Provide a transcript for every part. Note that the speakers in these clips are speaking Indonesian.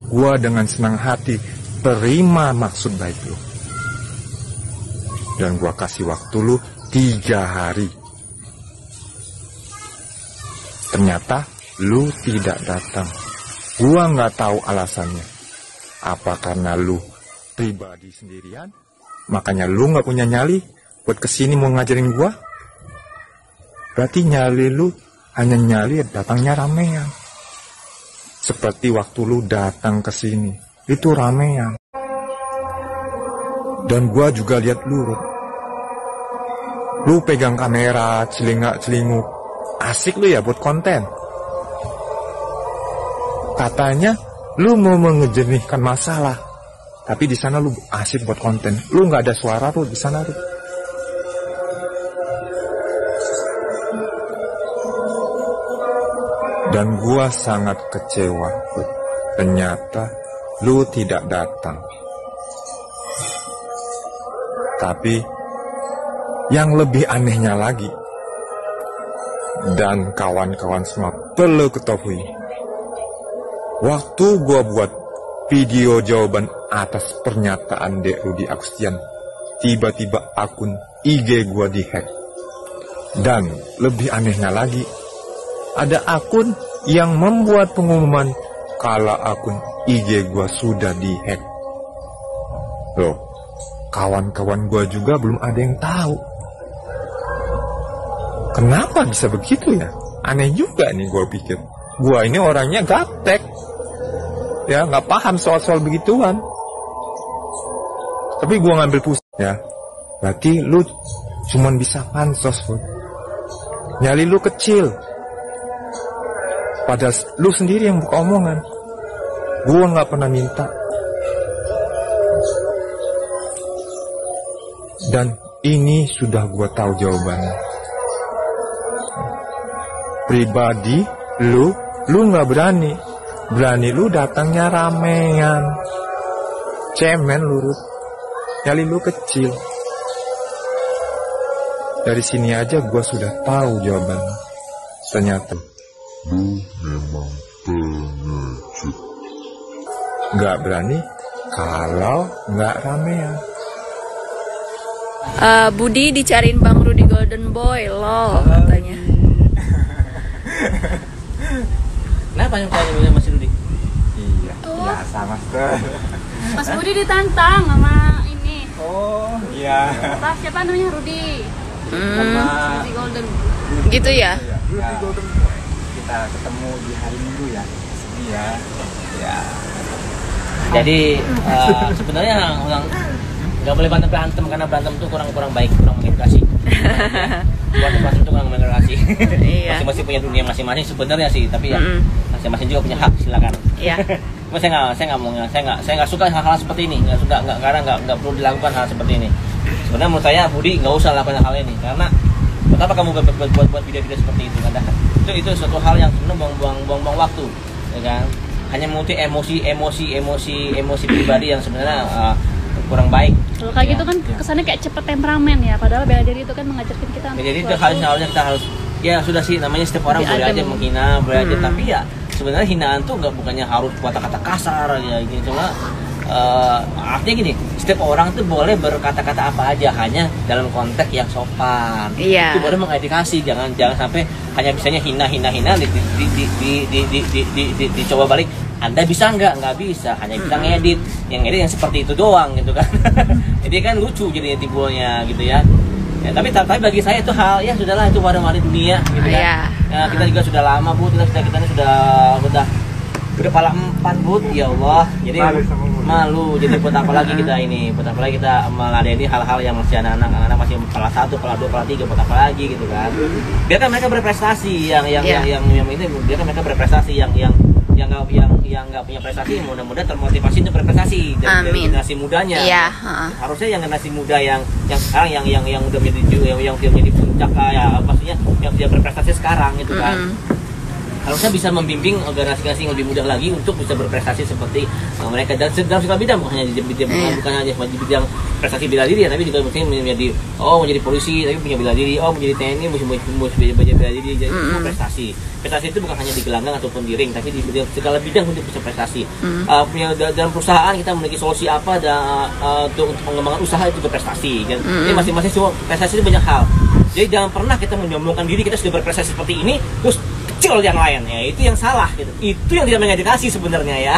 Gua dengan senang hati terima maksud baik lu. Dan gua kasih waktu lu 3 hari. Ternyata lu tidak datang. Gua nggak tahu alasannya. Apa karena lu pribadi sendirian, makanya lu nggak punya nyali buat kesini mau ngajarin gua? Berarti nyali lu hanya nyali datangnya ramean. Seperti waktu lu datang ke sini, itu ramean. Dan gua juga lihat lu, Ruth. Lu pegang kamera, celingak-celinguk. Asik lu ya buat konten. Katanya lu mau mengejernihkan masalah. Tapi di sana lu asik buat konten. Lu nggak ada suara tuh di sana tuh. Dan gua sangat kecewa. Ternyata lu tidak datang. Tapi yang lebih anehnya lagi, dan kawan-kawan semua perlu ketahui, waktu gua buat video jawaban atas pernyataan Dek Rudy Agustian, tiba-tiba akun IG gua dihack. Dan lebih anehnya lagi, ada akun yang membuat pengumuman kalau akun IG gua sudah dihack. Loh, kawan-kawan gua juga belum ada yang tahu. Kenapa bisa begitu ya? Aneh juga nih gua pikir. Gua ini orangnya gaptek. Ya, nggak paham soal-soal begituan. Tapi gua ngambil pusing ya. Berarti lu cuman bisa pansos, Bud. Nyali lu kecil. Padahal lu sendiri yang buka omongan. Gua nggak pernah minta. Dan ini sudah gua tahu jawabannya. Pribadi, lu nggak berani. Berani lu datangnya ramean. Cemen lu, Ruth. Nyali lu kecil. Dari sini aja gua sudah tahu jawabannya. Ternyata lu memang pengecut. Nggak berani kalau nggak ramean. Budi dicariin Bang Rudy Golden Boy, lol katanya. Kenapa yang tanya Mas Rudy? Iya, biasa Mas. Mas Budi ditantang sama ini. Oh, iya. Apa siapa namanya Rudy? Rudy Golden. Gitu ya? Rudy Golden Boy. Kita ketemu di hari Minggu ya. Sini ya. Ya. Jadi sebenarnya orang nggak boleh berantem karena berantem tuh kurang baik, kurang mengedukasi. Berantem tuh kurang mengedukasi. Masing-masing punya dunia masing-masing sebenarnya sih, tapi ya masing-masing juga punya hak, silakan. Iya. Cuma saya nggak suka hal-hal seperti ini, karena nggak perlu dilakukan hal seperti ini. Sebenarnya menurut saya Budi nggak usah lakukan hal ini, karena betapa kamu buat video-video seperti itu, kan? Itu suatu hal yang sebenarnya buang-buang waktu, ya kan? Hanya memuti emosi pribadi yang sebenarnya kurang baik. Kalau kayak gitu kan kesannya kayak cepet temperamen ya, padahal bela diri itu kan mengajarkan kita. Jadi itu harusnya kita harus, ya sudah sih, namanya setiap orang boleh aja menghina, boleh aja, tapi ya sebenarnya hinaan tuh bukannya harus kata-kata kasar ya gitu. Cuma artinya gini, setiap orang tuh boleh berkata-kata apa aja, hanya dalam konteks yang sopan. Itu boleh mengedukasi, jangan sampai hanya bisanya hina dicoba balik. Anda bisa nggak bisa, hanya bisa ngedit, yang seperti itu doang gitu kan. Jadi kan lucu jadinya timbulnya gitu ya. Tapi bagi saya itu hal ya sudahlah, itu warna-warni dunia gitu kan. Kita juga sudah lama, Bu, kita sudah kepala 4, Bu, ya Allah. Jadi malu. Jadi buat apa lagi kita meladeni hal-hal yang masih anak-anak masih kepala 1, kepala 2, kepala 3, buat apa lagi gitu kan. Biarkan mereka berprestasi yang ini, biarkan mereka berprestasi yang nggak punya prestasi, mudah-mudahan termotivasi untuk berprestasi dari generasi mudanya. Harusnya yang generasi muda yang sekarang yang udah menjadi yang menjadi puncak, ya maksudnya yang sudah berprestasi sekarang gitu kan. harusnya bisa membimbing generasi yang lebih muda lagi untuk bisa berprestasi seperti mereka dan dalam segala bidang, bukan hanya di bidang bukan hanya di bidang prestasi bela diri ya, tapi juga mungkin menjadi menjadi polisi tapi punya bela diri, menjadi TNI mesti bela diri, jadi semua prestasi. Prestasi itu bukan hanya di gelanggang ataupun di ring, tapi di segala bidang untuk bisa prestasi. Punya dalam perusahaan kita memiliki solusi apa untuk mengembangkan usaha itu juga prestasi. Jadi masing-masing semua prestasi itu banyak hal. Jadi jangan pernah kita menyombongkan diri kita sudah berprestasi seperti ini terus kecil yang lain, ya itu yang salah gitu. Itu yang tidak mengedukasi sebenarnya ya.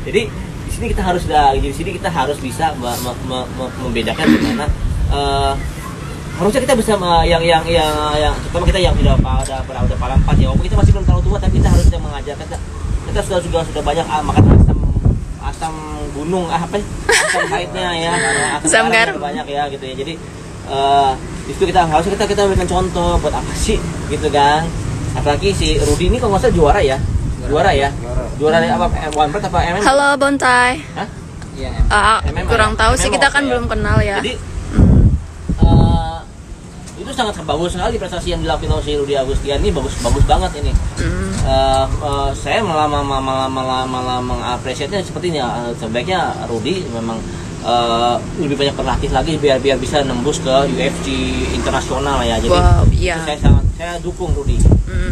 Jadi di sini kita harus bisa membedakan gimana harusnya kita bisa yang terutama kita yang udah paling 4 ya, walaupun kita masih belum terlalu tua, tapi kita harus bisa mengajarkan kita sudah banyak makan asam gunung asam haidnya ya, asam garam banyak ya gitu ya. Jadi itu kita harusnya kita berikan contoh buat apa sih gitu kan. Apalagi si Rudy ini kalau nggak salah juara dari apa, One Breath apa MM? Halo Bontai. Hah? Iya, kurang tahu sih, kita kan belum kenal ya. Jadi itu sangat bagus sekali prestasi yang dilakukan oleh si Rudy Agustian ini, bagus banget ini. Saya malah mengapresiasinya seperti ini. Sebaiknya Rudy memang lebih banyak berlatih lagi biar bisa nembus ke UFC internasional ya. Jadi iya. Saya dukung Rudy.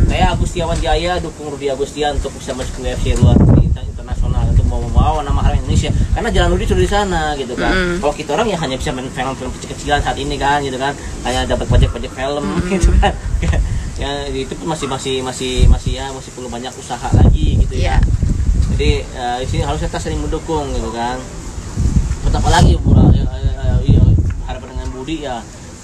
Saya Agustiawan Jaya dukung Rudy Agustian untuk bisa masuk ke UFC luar internasional untuk membawa nama harum Indonesia. Karena jalan Rudy sudah di sana gitu kan. Kalau kita orang ya hanya bisa main film-film kecil-kecilan saat ini kan gitu kan. Hanya dapat pajak-pajak film gitu kan. Ya itu masih perlu banyak usaha lagi gitu ya. Jadi di sini harus kita sering mendukung gitu kan. Apalagi harapan dengan Budi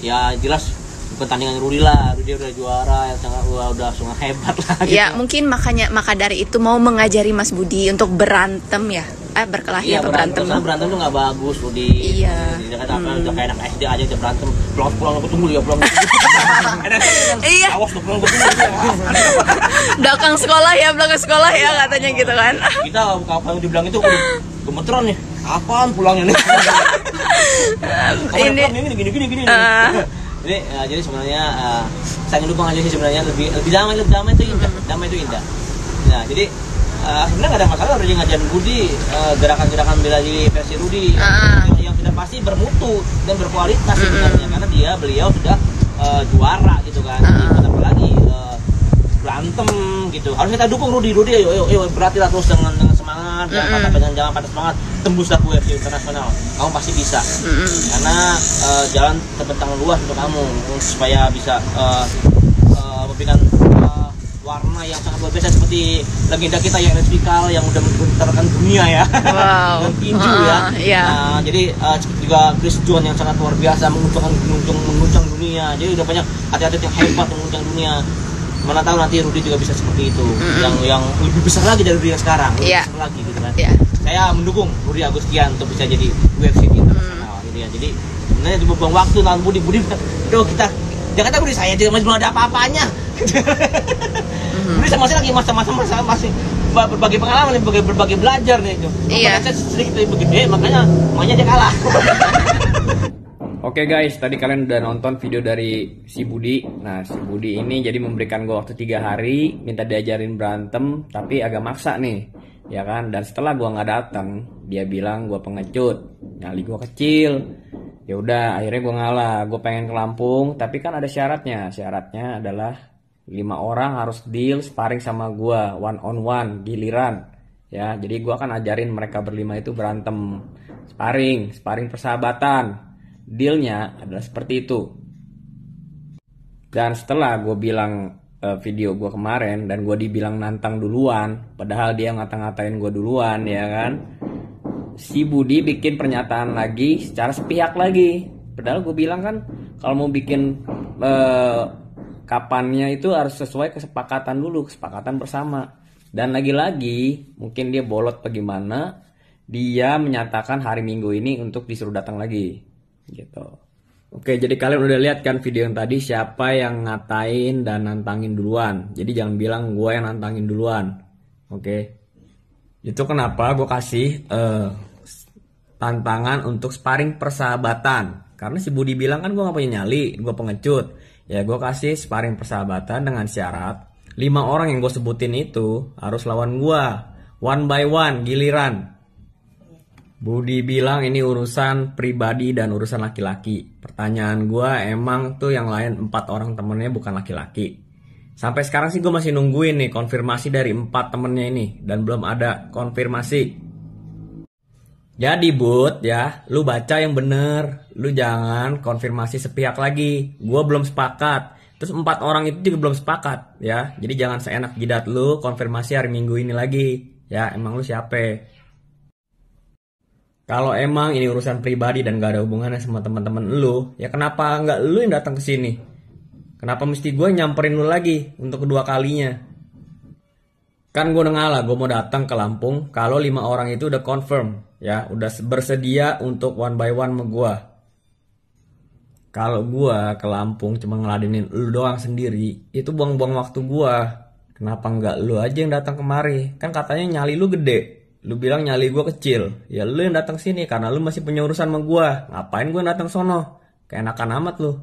ya jelas pertandingan Rudy lah, Rudy udah juara yang sangat udah hebat lah gitu. Ya mungkin maka dari itu mau mengajari Mas Budi untuk berantem ya, berkelahi apa berantem? Berantem tuh nggak bagus Rudy. Iya. Kata apa udah kayak anak SD aja udah berantem, pulang aku tunggu ya pulang. Iya. Awas pulang aku tunggu. Belakang sekolah ya katanya gitu kan. Kita kalau dibilang itu gemeteran nih. Apaan pulangnya nih? Ini gini. Jadi sebenarnya saya ngedukung aja sih sebenarnya lebih damai itu indah. Nah jadi sebenarnya nggak ada masalah Rudy ngajarin Budi gerakan-gerakan bela diri versi Rudy yang sudah pasti bermutu dan berkualitas sebenarnya karena beliau sudah juara gitu kan. Jadi apa lagi berantem gitu. Harus kita dukung Rudy ayo berlatihlah terus dengan semangat, jangan patah semangat, tembuslah ke UFC internasional. Kamu pasti bisa. Karena jalan terbentang luas untuk kamu supaya bisa memberikan warna yang sangat luar biasa seperti legenda kita yang Fikal yang udah menggentarkan dunia ya. Wow. Dan tinju ya. Jadi juga Chris John yang sangat luar biasa menguncang dunia. Jadi udah banyak atlet-atlet yang hebat menguncang dunia. Mana tahu nanti Rudy juga bisa seperti itu, yang lebih besar lagi dari Rudy yang sekarang, besar lagi gitu kan. Saya mendukung Rudy Agustian untuk bisa jadi UFC internasional gitu ya. Jadi sebenarnya itu buang waktu lawan Budi, kita Jakarta Budi saya juga masih belum ada apa-apanya. Budi sama saya lagi masa-masa masih berbagai pengalaman, berbagai belajar nih. Saya sedikit lebih gede, makanya dia kalah. Oke guys, tadi kalian udah nonton video dari si Budi. Nah, si Budi ini jadi memberikan gue waktu 3 hari, minta diajarin berantem, tapi agak maksa nih, ya kan? Dan setelah gue nggak datang, dia bilang gue pengecut, nyali gue kecil. Ya udah, akhirnya gue ngalah. Gue pengen ke Lampung, tapi kan ada syaratnya. Syaratnya adalah 5 orang harus deal sparring sama gue, 1-on-1, giliran. Ya, jadi gue akan ajarin mereka berlima itu berantem, sparring persahabatan. Dealnya adalah seperti itu. Dan setelah gue bilang video gue kemarin dan gue dibilang nantang duluan, padahal dia ngata-ngatain gue duluan ya kan, si Budi bikin pernyataan lagi secara sepihak lagi. Padahal gue bilang kan kalau mau bikin kapannya itu harus sesuai kesepakatan dulu, kesepakatan bersama. Dan lagi-lagi mungkin dia bolot bagaimana, dia menyatakan hari Minggu ini untuk disuruh datang lagi gitu. Oke, jadi kalian udah lihat kan video yang tadi siapa yang ngatain dan nantangin duluan. Jadi jangan bilang gue yang nantangin duluan. Oke. Itu kenapa gue kasih tantangan untuk sparring persahabatan. Karena si Budi bilang kan gue gak punya nyali, gue pengecut. Ya gue kasih sparring persahabatan dengan syarat 5 orang yang gue sebutin itu harus lawan gue. One by one, giliran. Budi bilang ini urusan pribadi dan urusan laki-laki. Pertanyaan gue, emang tuh yang lain 4 orang temennya bukan laki-laki? Sampai sekarang sih gue masih nungguin nih konfirmasi dari 4 temennya ini. Dan belum ada konfirmasi. Jadi Bud ya, lu baca yang bener. Lu jangan konfirmasi sepihak lagi. Gue belum sepakat. Terus 4 orang itu juga belum sepakat ya. Jadi jangan seenak jidat lu konfirmasi hari Minggu ini lagi. Ya emang lu siapa? Kalau emang ini urusan pribadi dan gak ada hubungannya sama teman-teman lu, ya kenapa nggak lu yang datang ke sini? Kenapa mesti gue nyamperin lu lagi untuk kedua kalinya? Kan gue udah ngalah, gue mau datang ke Lampung kalau 5 orang itu udah confirm, ya udah bersedia untuk one by one sama gue. Kalau gue ke Lampung cuma ngeladenin lu doang sendiri, itu buang-buang waktu gue. Kenapa nggak lu aja yang datang kemari? Kan katanya nyali lu gede. Lu bilang nyali gue kecil. Ya lu yang datang sini karena lu masih punya urusan sama gue. Ngapain gue datang sono? Keenakan amat lu.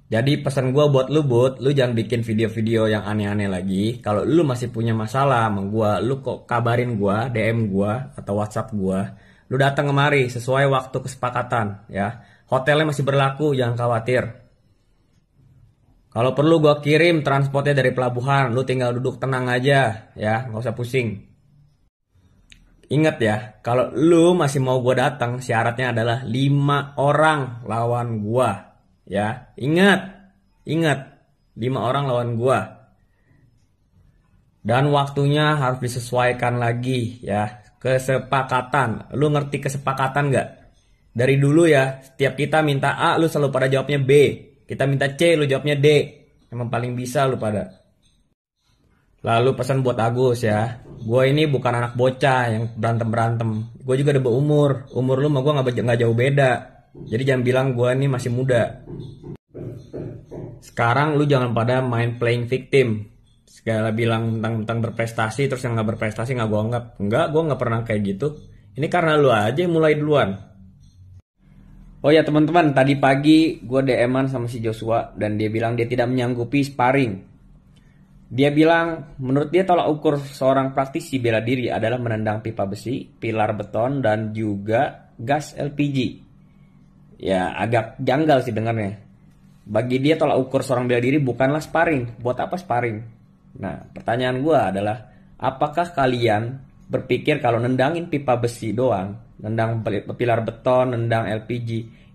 Jadi pesan gue buat lu Bud, lu jangan bikin video-video yang aneh-aneh lagi. Kalau lu masih punya masalah sama gue, lu kok kabarin gue, DM gue atau WhatsApp gue. Lu datang kemari sesuai waktu kesepakatan ya. Hotelnya masih berlaku, jangan khawatir. Kalau perlu gue kirim transportnya dari pelabuhan, lu tinggal duduk tenang aja ya, nggak usah pusing. Ingat ya, kalau lu masih mau gue datang, syaratnya adalah 5 orang lawan gue. Ya, ingat, 5 orang lawan gue. Dan waktunya harus disesuaikan lagi ya, kesepakatan. Lu ngerti kesepakatan nggak? Dari dulu ya, setiap kita minta A, lu selalu pada jawabnya B. Kita minta C, lu jawabnya D. Emang paling bisa lu pada. Lalu pesan buat Agus ya, gue ini bukan anak bocah yang berantem-berantem. Gue juga udah berumur. Umur lu sama gue gak jauh beda. Jadi jangan bilang gue ini masih muda. Sekarang lu jangan pada main playing victim. Segala bilang tentang berprestasi, terus yang gak berprestasi gak gue anggap. Enggak, gue gak pernah kayak gitu. Ini karena lu aja yang mulai duluan. Oh ya teman-teman, tadi pagi gue DM-an sama si Joshua. Dan dia bilang dia tidak menyanggupi sparring. Dia bilang menurut dia tolak ukur seorang praktisi bela diri adalah menendang pipa besi, pilar beton, dan juga gas LPG. Ya agak janggal sih dengarnya. Bagi dia tolak ukur seorang bela diri bukanlah sparring. Buat apa sparring? Nah pertanyaan gue adalah, apakah kalian berpikir kalau nendangin pipa besi doang, nendang pilar beton, nendang LPG,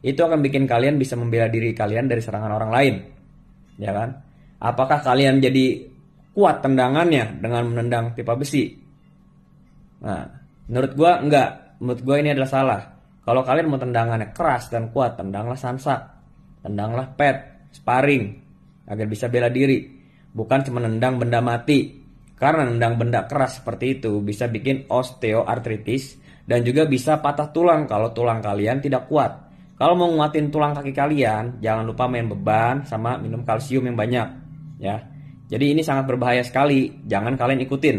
itu akan bikin kalian bisa membela diri kalian dari serangan orang lain? Ya kan? Apakah kalian jadi kuat tendangannya dengan menendang pipa besi? Nah, menurut gue enggak. Menurut gue ini adalah salah. Kalau kalian mau tendangannya keras dan kuat, tendanglah sansak, tendanglah pet, sparring, agar bisa bela diri. Bukan cuma nendang benda mati. Karena nendang benda keras seperti itu bisa bikin osteoartritis dan juga bisa patah tulang kalau tulang kalian tidak kuat. Kalau mau nguatin tulang kaki kalian, jangan lupa main beban sama minum kalsium yang banyak, ya. Jadi ini sangat berbahaya sekali, jangan kalian ikutin.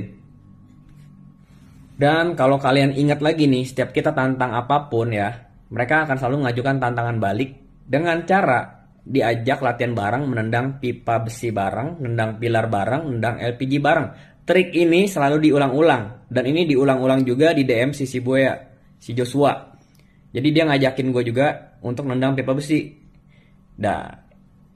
Dan kalau kalian ingat lagi nih, setiap kita tantang apapun ya, mereka akan selalu mengajukan tantangan balik dengan cara diajak latihan bareng, menendang pipa besi bareng, nendang pilar bareng, nendang LPG bareng. Trik ini selalu diulang-ulang, dan ini diulang-ulang juga di DM si Buaya, si Joshua. Jadi dia ngajakin gue juga untuk nendang pipa besi. Nah,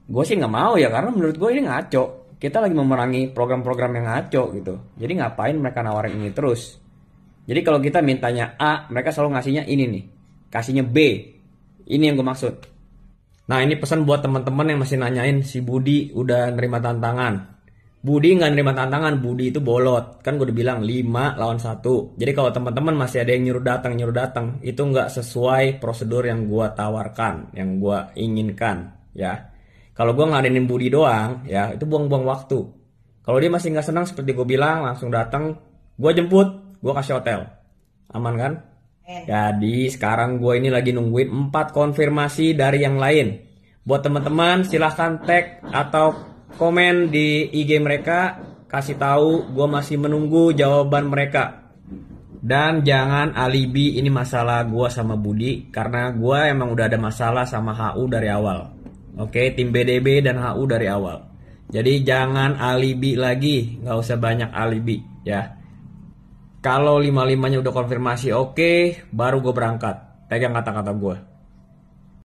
gue sih nggak mau ya, karena menurut gue ini ngaco. Kita lagi memerangi program-program yang ngaco gitu. Jadi ngapain mereka nawarin ini terus? Jadi kalau kita mintanya A, mereka selalu ngasihnya ini nih. Kasihnya B. Ini yang gue maksud. Nah ini pesan buat teman-teman yang masih nanyain si Budi udah nerima tantangan. Budi nggak nerima tantangan, Budi itu bolot. Kan gue udah bilang 5 lawan 1. Jadi kalau teman-teman masih ada yang nyuruh datang, itu nggak sesuai prosedur yang gue tawarkan, yang gue inginkan ya. Kalau gue ngeladenin Budi doang, ya itu buang-buang waktu. Kalau dia masih nggak senang seperti gue bilang, langsung datang, gue jemput, gue kasih hotel. Aman kan? Jadi sekarang gue ini lagi nungguin 4 konfirmasi dari yang lain. Buat teman-teman silahkan tag atau komen di IG mereka, kasih tahu gue masih menunggu jawaban mereka. Dan jangan alibi ini masalah gue sama Budi, karena gue emang udah ada masalah sama HU dari awal. Oke, tim BDB dan HU dari awal. Jadi jangan alibi lagi, nggak usah banyak alibi ya. Kalau 5-5-nya udah konfirmasi oke, baru gue berangkat. Pegang kata-kata gue.